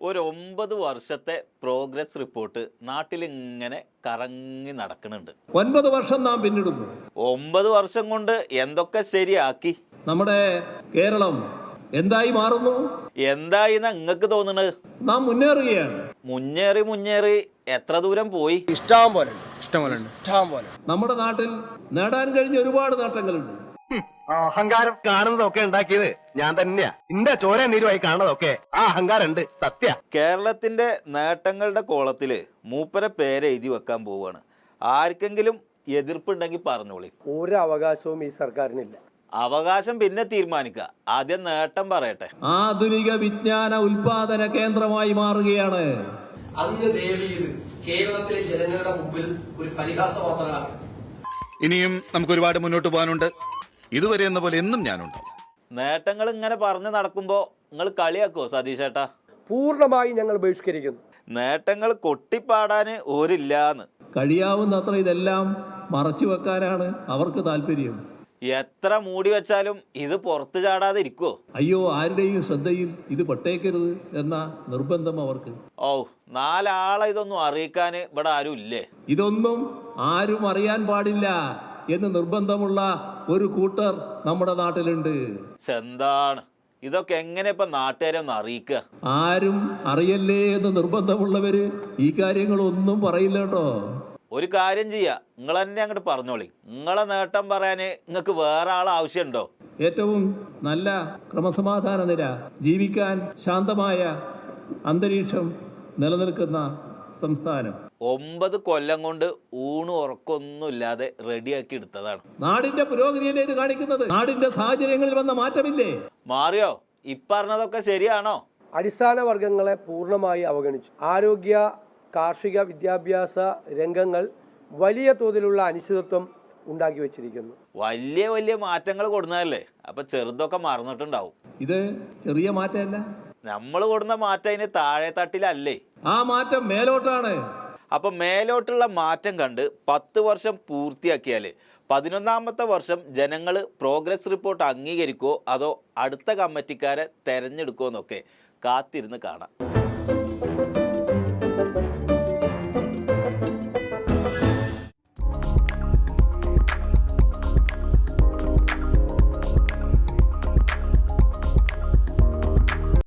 ഒരു 9 വർഷത്തെ progress report നാട്ടിൽ ഇങ്ങനെ കറങ്ങി നടക്കുന്നുണ്ട്. 9 വർഷം നാം പിന്നിടുന്നു. 9 വർഷം കൊണ്ട് എന്തൊക്കെ ശരിയാക്കി? നമ്മുടെ കേരളം എന്തായി മാറുന്നു? എന്തായിന്നാ നിങ്ങൾക്ക് തോന്നുന്നത്? നാം മുന്നേറുകയാണ്. മുന്നേറി എത്ര ദൂരം പോയി? ഇഷ്ടം പോലെ. നമ്മുടെ നാട്ടിൽ നേടാൻ കഴിഞ്ഞ ഒരുപാട് നേട്ടങ്ങളുണ്ട്. അഹങ്കാരം കാണുന്നതൊക്കെ ഉണ്ടാക്കിയത് ഞാൻ തന്നെയാ. ഇന്റെ ചോര നീരുമായി കാണുന്നതൊക്കെ ആ അഹങ്കാരം ഉണ്ട്. സത്യ. കേരളത്തിന്റെ നേട്ടങ്ങളുടെ കോളത്തില് മൂപ്പരെ പേര് എഴുതി വെക്കാൻ പോവാണ്. ആർക്കെങ്കിലും എതിർപ്പുണ്ടെങ്കിൽ പറഞ്ഞോളി. ഒരു അവകാശവും ഈ സർക്കാരിനില്ല. അവകാശം പിന്നെ തീരുമാനിക്കുക. ആദ്യം നേട്ടം പറയട്ടെ. ആധുനിക വിജ്ഞാന ഉൽപാദന കേന്ദ്രമായി മാറുകയാണ്. അങ്ങ് ദേവിയത് കേരളത്തിലെ ജനങ്ങളുടെ മുമ്പിൽ ഒരു പരിഹാസപാത്രമാണ്. ഇനിയും നമുക്ക് ഒരുപാട് മുന്നോട്ട് പോകാനുണ്ട്. ഇതുവരെ എന്ന പോലെ എന്നും ഞാനുണ്ടാവും. നേട്ടങ്ങൾ ഇങ്ങനെ പറഞ്ഞു നടക്കുമ്പോ നിങ്ങൾ കളിയാക്കോ സതീശേട്ടാ? പൂർണ്ണമായി ഞങ്ങൾ ബഹിഷ്കരിക്കുന്നു. നേട്ടങ്ങൾ കൊട്ടിപ്പാടാന് ഓരില്ലാന്ന്. കഴിയാവുന്നത്ര ഇതെല്ലാം മറച്ചു വെക്കാനാണ് അവർക്ക് താല്പര്യം. എത്ര മൂടി വെച്ചാലും ഇത് പുറത്തു ചാടാതെ ഇരിക്കുവോ? അയ്യോ, ആരുടെയും ശ്രദ്ധയിൽ ഇത് പെട്ടേക്കരുത് എന്ന നിർബന്ധം അവർക്ക്. ഓ, 4 ആളെ ഇതൊന്നും അറിയിക്കാന് ഇവിടെ ആരും ഇല്ലേ? ഇതൊന്നും ആരും അറിയാൻ പാടില്ല എന്ന് നിർബന്ധമുള്ള ഒരു കൂട്ടർ നമ്മുടെ നാട്ടിലുണ്ട്. എന്താണ് ഇതൊക്കെ? എങ്ങനെ ഇപ്പൊ നാട്ടുകാരെ ഒന്ന് അറിയിക്കുക? ആരും അറിയല്ലേ എന്ന് നിർബന്ധമുള്ളവര് ഈ കാര്യങ്ങളൊന്നും പറയില്ല കേട്ടോ. ഒരു കാര്യം ചെയ്യാ, നിങ്ങൾ തന്നെ അങ്ങോട്ട് പറഞ്ഞോളി. നിങ്ങളെ നേട്ടം പറയാന് നിങ്ങൾക്ക് വേറെ ആൾ ആവശ്യമുണ്ടോ? ഏറ്റവും നല്ല ക്രമസമാധാന നില, ജീവിക്കാൻ ശാന്തമായ അന്തരീക്ഷം നിലനിൽക്കുന്ന സംസ്ഥാനം. 9 കൊല്ലം കൊണ്ട് ഊണ് ഉറക്കൊന്നുമില്ലാതെ റെഡിയാക്കി എടുത്തതാണ്. നാടിന്റെ പുരോഗതിയല്ലേ ഇത് കാണിക്കുന്നത്? നാടിന്റെ സാഹചര്യങ്ങളിൽ വന്ന മാറ്റമില്ലേ? മാറിയോ? ഇപ്പറഞ്ഞതൊക്കെ ശരിയാണോ? അടിസ്ഥാന വർഗങ്ങളെ പൂർണ്ണമായി അവഗണിച്ചു. ആരോഗ്യ, കാർഷിക, വിദ്യാഭ്യാസ രംഗങ്ങൾ വലിയ തോതിലുള്ള അനിശ്ചിതത്വം ഉണ്ടാക്കി വെച്ചിരിക്കുന്നു. വലിയ മാറ്റങ്ങൾ കൊടുന്നതല്ലേ? അപ്പൊ ചെറുതൊക്കെ മറന്നിട്ടുണ്ടാവും. ഇത് ചെറിയ മാറ്റമല്ല. നമ്മൾ കൊടുന്ന മാറ്റം അതിന് താഴെ തട്ടിലല്ലേ? ആ മാറ്റം മേലോട്ടാണ്. അപ്പൊ മേലോട്ടുള്ള മാറ്റം കണ്ട് 10 വർഷം പൂർത്തിയാക്കിയാല് 11ാമത്തെ വർഷം ജനങ്ങൾ പ്രോഗ്രസ് റിപ്പോർട്ട് അംഗീകരിക്കുമോ അതോ അടുത്ത കമ്മിറ്റിക്കാരെ തെരഞ്ഞെടുക്കുമോ എന്നൊക്കെ കാത്തിരുന്ന് കാണാം.